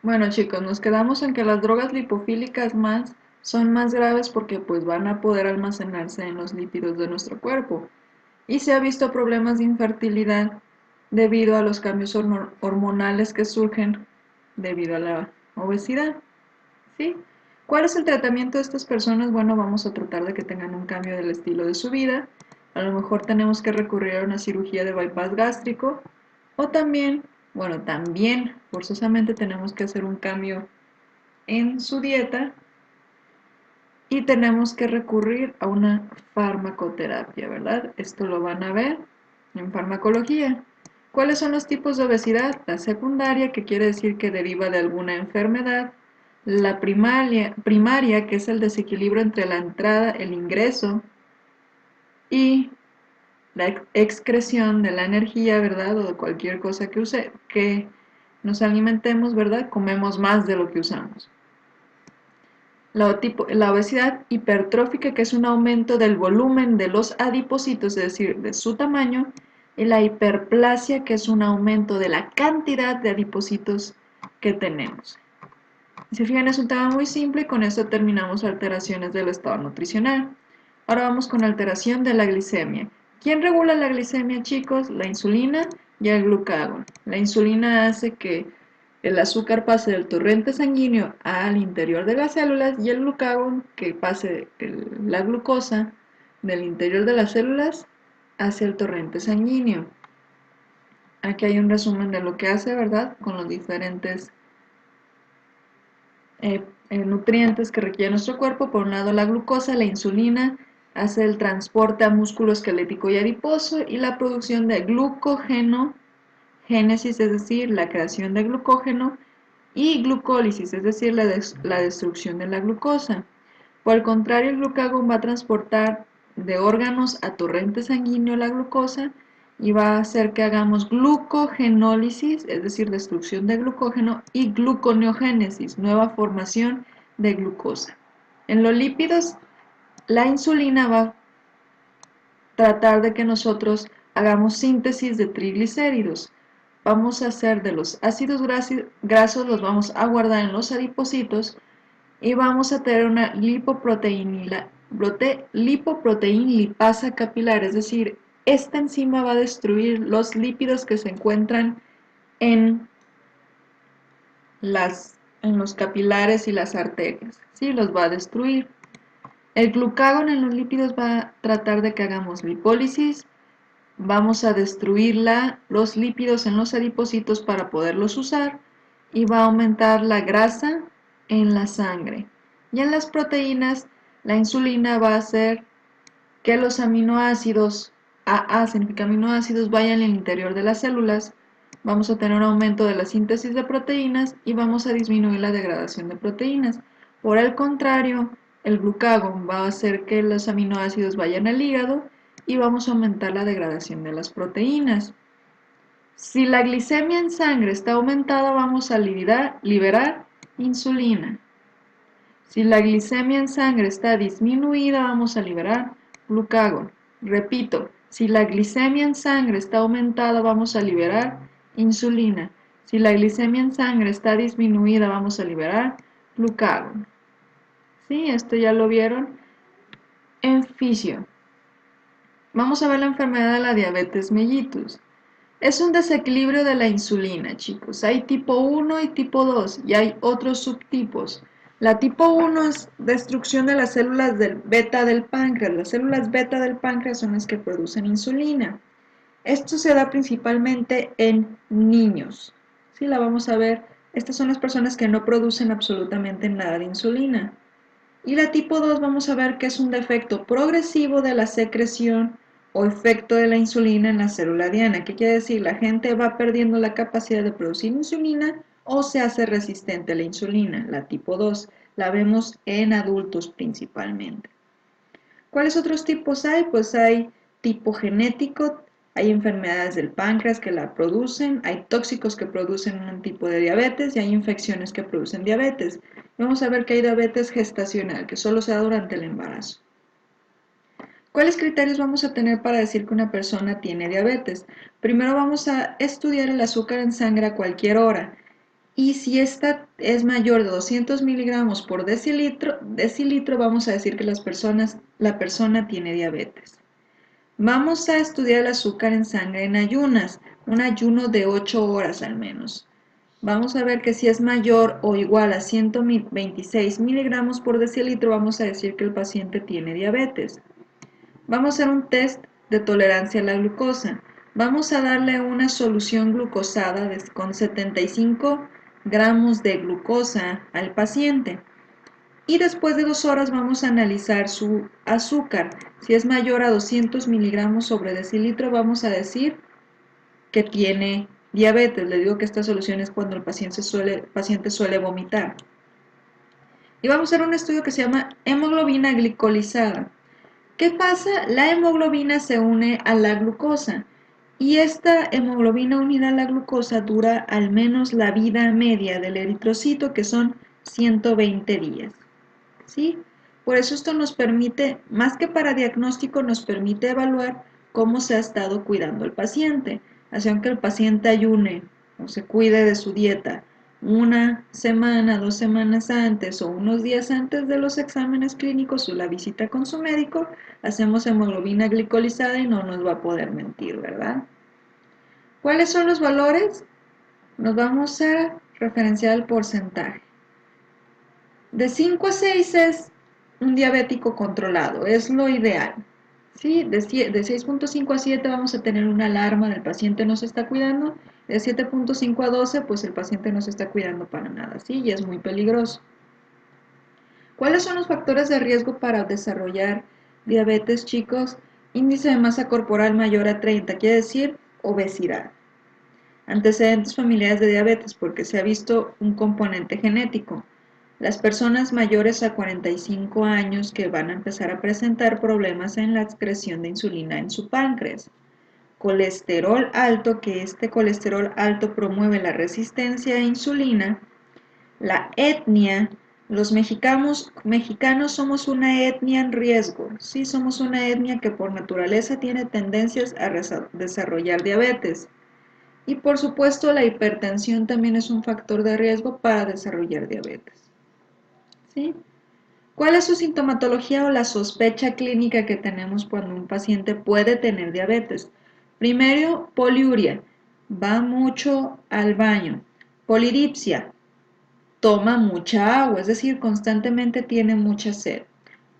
Bueno, chicos, nos quedamos en que las drogas lipofílicas más son más graves porque pues van a poder almacenarse en los lípidos de nuestro cuerpo. Y se ha visto problemas de infertilidad debido a los cambios hormonales que surgen debido a la obesidad. ¿Sí? ¿Cuál es el tratamiento de estas personas? Bueno, vamos a tratar de que tengan un cambio del estilo de su vida. A lo mejor tenemos que recurrir a una cirugía de bypass gástrico o también, bueno, también forzosamente tenemos que hacer un cambio en su dieta y tenemos que recurrir a una farmacoterapia, ¿verdad? Esto lo van a ver en farmacología. ¿Cuáles son los tipos de obesidad? La secundaria, que quiere decir que deriva de alguna enfermedad. La primaria, que es el desequilibrio entre la entrada, el ingreso y la excreción de la energía, ¿verdad? O de cualquier cosa que nos alimentemos, ¿verdad? Comemos más de lo que usamos. La obesidad hipertrófica, que es un aumento del volumen de los adipocitos, es decir, de su tamaño, y la hiperplasia, que es un aumento de la cantidad de adipocitos que tenemos. Si se fijan, es un tema muy simple y con esto terminamos alteraciones del estado nutricional. Ahora vamos con alteración de la glicemia. ¿Quién regula la glicemia, chicos? La insulina y el glucagón. La insulina hace que el azúcar pase del torrente sanguíneo al interior de las células y el glucagón que pase la glucosa del interior de las células hacia el torrente sanguíneo. Aquí hay un resumen de lo que hace, ¿verdad? Con los diferentes nutrientes que requiere nuestro cuerpo. Por un lado la glucosa, la insulina hace el transporte a músculo esquelético y adiposo y la producción de glucógeno, génesis, es decir, la creación de glucógeno, y glucólisis, es decir, la destrucción de la glucosa. Por el contrario, el glucagón va a transportar de órganos a torrente sanguíneo la glucosa y va a hacer que hagamos glucogenólisis, es decir, destrucción de glucógeno, y gluconeogénesis, nueva formación de glucosa. En los lípidos, la insulina va a tratar de que nosotros hagamos síntesis de triglicéridos. Vamos a hacer de los ácidos grasos, los vamos a guardar en los adipocitos y vamos a tener una lipoproteinlipasa capilar, es decir, esta enzima va a destruir los lípidos que se encuentran en, en los capilares y las arterias, ¿sí? Los va a destruir. El glucagón en los lípidos va a tratar de que hagamos lipólisis, vamos a destruir los lípidos en los adipocitos para poderlos usar y va a aumentar la grasa en la sangre. Y en las proteínas, la insulina va a hacer que los aminoácidos, AA significa aminoácidos, vayan al interior de las células. Vamos a tener un aumento de la síntesis de proteínas y vamos a disminuir la degradación de proteínas. Por el contrario, el glucagón va a hacer que los aminoácidos vayan al hígado y vamos a aumentar la degradación de las proteínas. Si la glicemia en sangre está aumentada, vamos a liberar insulina. Si la glicemia en sangre está disminuida, vamos a liberar glucagón. Repito, si la glicemia en sangre está aumentada, vamos a liberar insulina. Si la glicemia en sangre está disminuida, vamos a liberar glucagón. ¿Sí? Esto ya lo vieron en fisio. Vamos a ver la enfermedad de la diabetes mellitus. Es un desequilibrio de la insulina, chicos. Hay tipo 1 y tipo 2 y hay otros subtipos. La tipo 1 es destrucción de las células del beta del páncreas. Las células beta del páncreas son las que producen insulina. Esto se da principalmente en niños. Sí, la vamos a ver. Estas son las personas que no producen absolutamente nada de insulina. Y la tipo 2 vamos a ver que es un defecto progresivo de la secreción o efecto de la insulina en la célula diana. ¿Qué quiere decir? La gente va perdiendo la capacidad de producir insulina o se hace resistente a la insulina, la tipo 2. La vemos en adultos principalmente. ¿Cuáles otros tipos hay? Pues hay tipo genético, hay enfermedades del páncreas que la producen, hay tóxicos que producen un tipo de diabetes y hay infecciones que producen diabetes. Vamos a ver que hay diabetes gestacional, que solo se da durante el embarazo. ¿Cuáles criterios vamos a tener para decir que una persona tiene diabetes? Primero vamos a estudiar el azúcar en sangre a cualquier hora. Y si esta es mayor de 200 miligramos por decilitro, vamos a decir que la persona tiene diabetes. Vamos a estudiar el azúcar en sangre en ayunas, un ayuno de 8 horas al menos. Vamos a ver que si es mayor o igual a 126 miligramos por decilitro, vamos a decir que el paciente tiene diabetes. Vamos a hacer un test de tolerancia a la glucosa. Vamos a darle una solución glucosada con 75 gramos de glucosa al paciente. Y después de 2 horas vamos a analizar su azúcar. Si es mayor a 200 miligramos sobre decilitro, vamos a decir que tiene diabetes. Le digo que esta solución es cuando el paciente suele vomitar. Y vamos a hacer un estudio que se llama hemoglobina glicolizada. ¿Qué pasa? La hemoglobina se une a la glucosa y esta hemoglobina unida a la glucosa dura al menos la vida media del eritrocito, que son 120 días. ¿Sí? Por eso esto nos permite, más que para diagnóstico, nos permite evaluar cómo se ha estado cuidando el paciente. Así, aunque el paciente ayune o se cuide de su dieta una semana, 2 semanas antes o unos días antes de los exámenes clínicos o la visita con su médico, hacemos hemoglobina glicolizada y no nos va a poder mentir, ¿verdad? ¿Cuáles son los valores? Nos vamos a referenciar al porcentaje. De 5 a 6 es un diabético controlado, es lo ideal. ¿Sí? De 6.5 a 7 vamos a tener una alarma del paciente no se está cuidando. De 7.5 a 12 pues el paciente no se está cuidando para nada, ¿sí? Y es muy peligroso. ¿Cuáles son los factores de riesgo para desarrollar diabetes, chicos? Índice de masa corporal mayor a 30, quiere decir obesidad. Antecedentes familiares de diabetes, porque se ha visto un componente genético. Las personas mayores a 45 años que van a empezar a presentar problemas en la excreción de insulina en su páncreas. Colesterol alto, que este colesterol alto promueve la resistencia a insulina. La etnia, los mexicanos somos una etnia en riesgo. Sí, somos una etnia que por naturaleza tiene tendencias a desarrollar diabetes. Y por supuesto la hipertensión también es un factor de riesgo para desarrollar diabetes. ¿Sí? ¿Cuál es su sintomatología o la sospecha clínica que tenemos cuando un paciente puede tener diabetes? Primero, poliuria, va mucho al baño. Polidipsia, toma mucha agua, es decir, constantemente tiene mucha sed.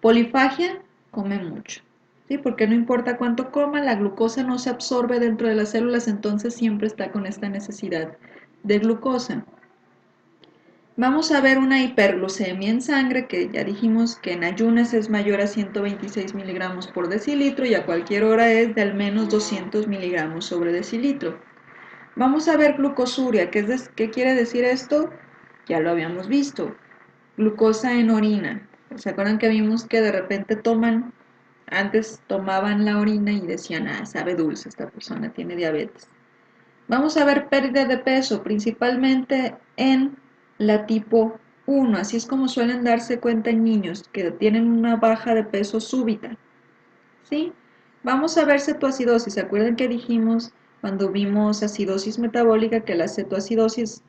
Polifagia, come mucho. ¿Sí? Porque no importa cuánto coma, la glucosa no se absorbe dentro de las células, entonces siempre está con esta necesidad de glucosa. Vamos a ver una hiperglucemia en sangre, que ya dijimos que en ayunas es mayor a 126 miligramos por decilitro y a cualquier hora es de al menos 200 miligramos sobre decilitro. Vamos a ver glucosuria, ¿qué quiere decir esto? Ya lo habíamos visto. Glucosa en orina. ¿Se acuerdan que vimos que de repente antes tomaban la orina y decían, sabe dulce, esta persona tiene diabetes? Vamos a ver pérdida de peso, principalmente en la tipo 1, así es como suelen darse cuenta en niños que tienen una baja de peso súbita. ¿Sí? Vamos a ver cetoacidosis. ¿Se acuerdan que dijimos cuando vimos acidosis metabólica que la cetoacidosis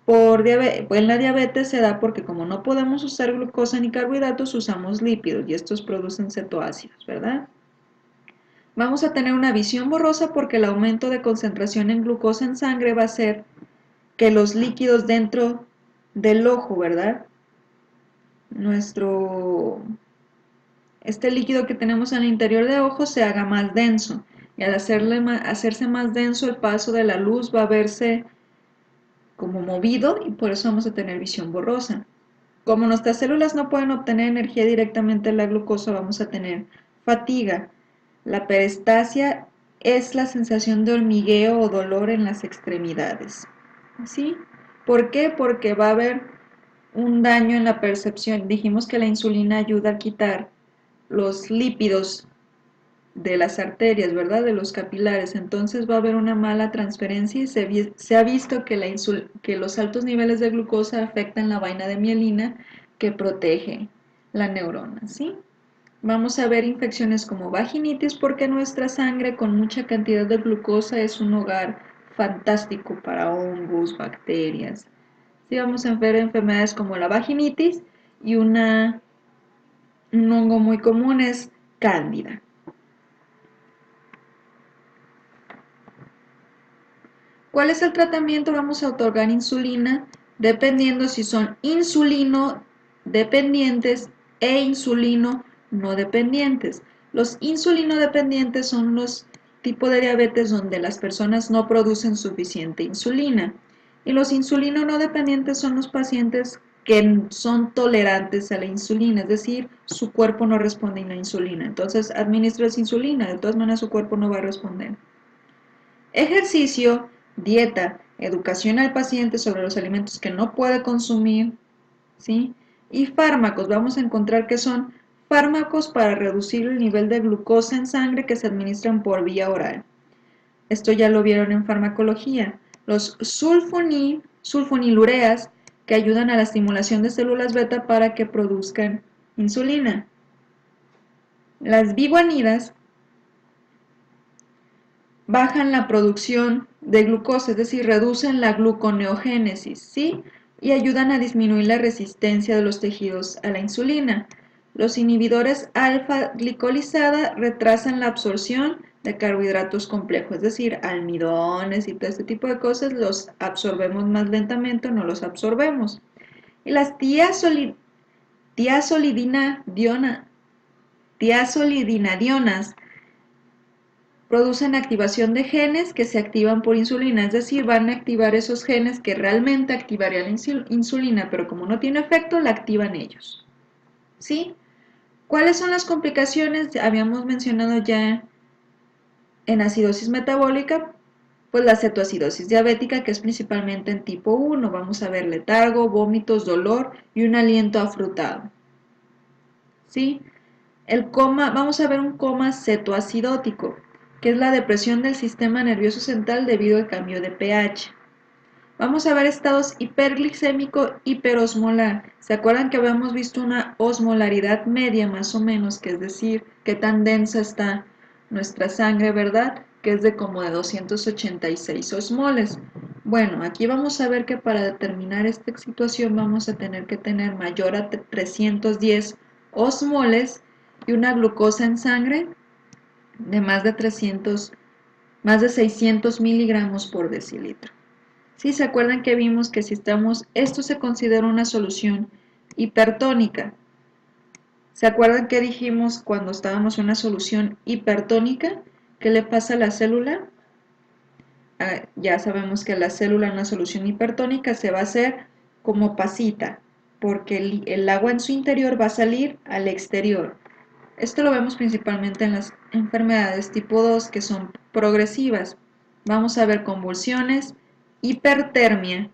en la diabetes se da porque como no podemos usar glucosa ni carbohidratos, usamos lípidos y estos producen cetoácidos, ¿verdad? Vamos a tener una visión borrosa porque el aumento de concentración en glucosa en sangre va a hacer que los líquidos dentro del ojo, ¿verdad? Este líquido que tenemos en el interior del ojo se haga más denso y al hacerse más denso el paso de la luz va a verse como movido y por eso vamos a tener visión borrosa. Como nuestras células no pueden obtener energía directamente de la glucosa, vamos a tener fatiga. La perestalsia es la sensación de hormigueo o dolor en las extremidades. ¿Sí? ¿Por qué? Porque va a haber un daño en la percepción. Dijimos que la insulina ayuda a quitar los lípidos de las arterias, ¿verdad? De los capilares. Entonces va a haber una mala transferencia y se ha visto que los altos niveles de glucosa afectan la vaina de mielina que protege la neurona, ¿sí? Vamos a ver infecciones como vaginitis porque nuestra sangre con mucha cantidad de glucosa es un hogar fantástico para hongos, bacterias. Sí, vamos a ver enfermedades como la vaginitis y un hongo muy común es cándida. ¿Cuál es el tratamiento? Vamos a otorgar insulina dependiendo si son insulino dependientes e insulino no dependientes. Los insulino dependientes son los tipos de diabetes donde las personas no producen suficiente insulina. Y los insulino no dependientes son los pacientes que son tolerantes a la insulina, es decir, su cuerpo no responde a la insulina. Entonces, administras insulina, de todas maneras su cuerpo no va a responder. Ejercicio, dieta, educación al paciente sobre los alimentos que no puede consumir, ¿sí? Y fármacos, vamos a encontrar que son fármacos para reducir el nivel de glucosa en sangre que se administran por vía oral. Esto ya lo vieron en farmacología. Los sulfonilureas que ayudan a la estimulación de células beta para que produzcan insulina. Las biguanidas bajan la producción de glucosa, es decir, reducen la gluconeogénesis, ¿sí? Y ayudan a disminuir la resistencia de los tejidos a la insulina. Los inhibidores alfa-glicolizada retrasan la absorción de carbohidratos complejos, es decir, almidones y todo este tipo de cosas los absorbemos más lentamente o no los absorbemos. Y las tiazolidinadionas producen activación de genes que se activan por insulina, es decir, van a activar esos genes que realmente activarían la insulina, pero como no tiene efecto, la activan ellos. ¿Sí? ¿Cuáles son las complicaciones? Habíamos mencionado ya en acidosis metabólica, pues la cetoacidosis diabética, que es principalmente en tipo 1. Vamos a ver letargo, vómitos, dolor y un aliento afrutado. ¿Sí? El coma, vamos a ver un coma cetoacidótico, que es la depresión del sistema nervioso central debido al cambio de pH. Vamos a ver estados hiperglicémico, hiperosmolar. ¿Se acuerdan que habíamos visto una osmolaridad media más o menos, que es decir, qué tan densa está nuestra sangre, ¿verdad? Que es de como de 286 osmoles. Bueno, aquí vamos a ver que para determinar esta situación vamos a tener que tener mayor a 310 osmoles y una glucosa en sangre de más de 600 miligramos por decilitro. ¿Sí? ¿Se acuerdan que vimos que si esto se considera una solución hipertónica? ¿Se acuerdan que dijimos cuando estábamos en una solución hipertónica? ¿Qué le pasa a la célula? Ya sabemos que la célula en una solución hipertónica se va a hacer como pasita, porque el agua en su interior va a salir al exterior. Esto lo vemos principalmente en las enfermedades tipo 2 que son progresivas. Vamos a ver convulsiones, hipertermia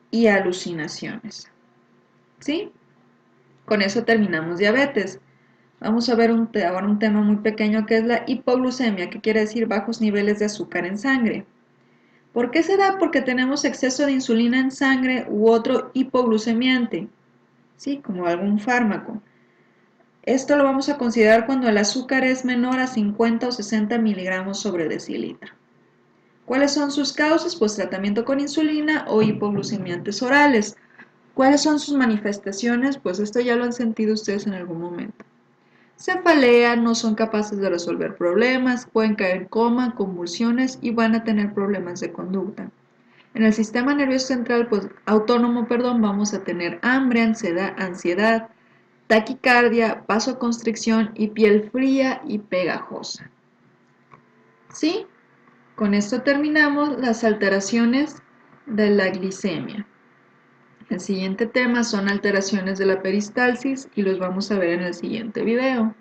y alucinaciones. ¿Sí? Con eso terminamos diabetes. Vamos a ver ahora un tema muy pequeño que es la hipoglucemia, que quiere decir bajos niveles de azúcar en sangre. ¿Por qué se da? Porque tenemos exceso de insulina en sangre u otro hipoglucemiante, ¿sí? Como algún fármaco. Esto lo vamos a considerar cuando el azúcar es menor a 50 o 60 miligramos sobre decilitro. ¿Cuáles son sus causas? Pues tratamiento con insulina o hipoglucemiantes orales. ¿Cuáles son sus manifestaciones? Pues esto ya lo han sentido ustedes en algún momento. Cefalean, no son capaces de resolver problemas, pueden caer en coma, convulsiones y van a tener problemas de conducta. En el sistema nervioso central, pues autónomo, vamos a tener hambre, ansiedad, taquicardia, vasoconstricción y piel fría y pegajosa. ¿Sí? Con esto terminamos las alteraciones de la glicemia. El siguiente tema son alteraciones de la peristalsis y los vamos a ver en el siguiente video.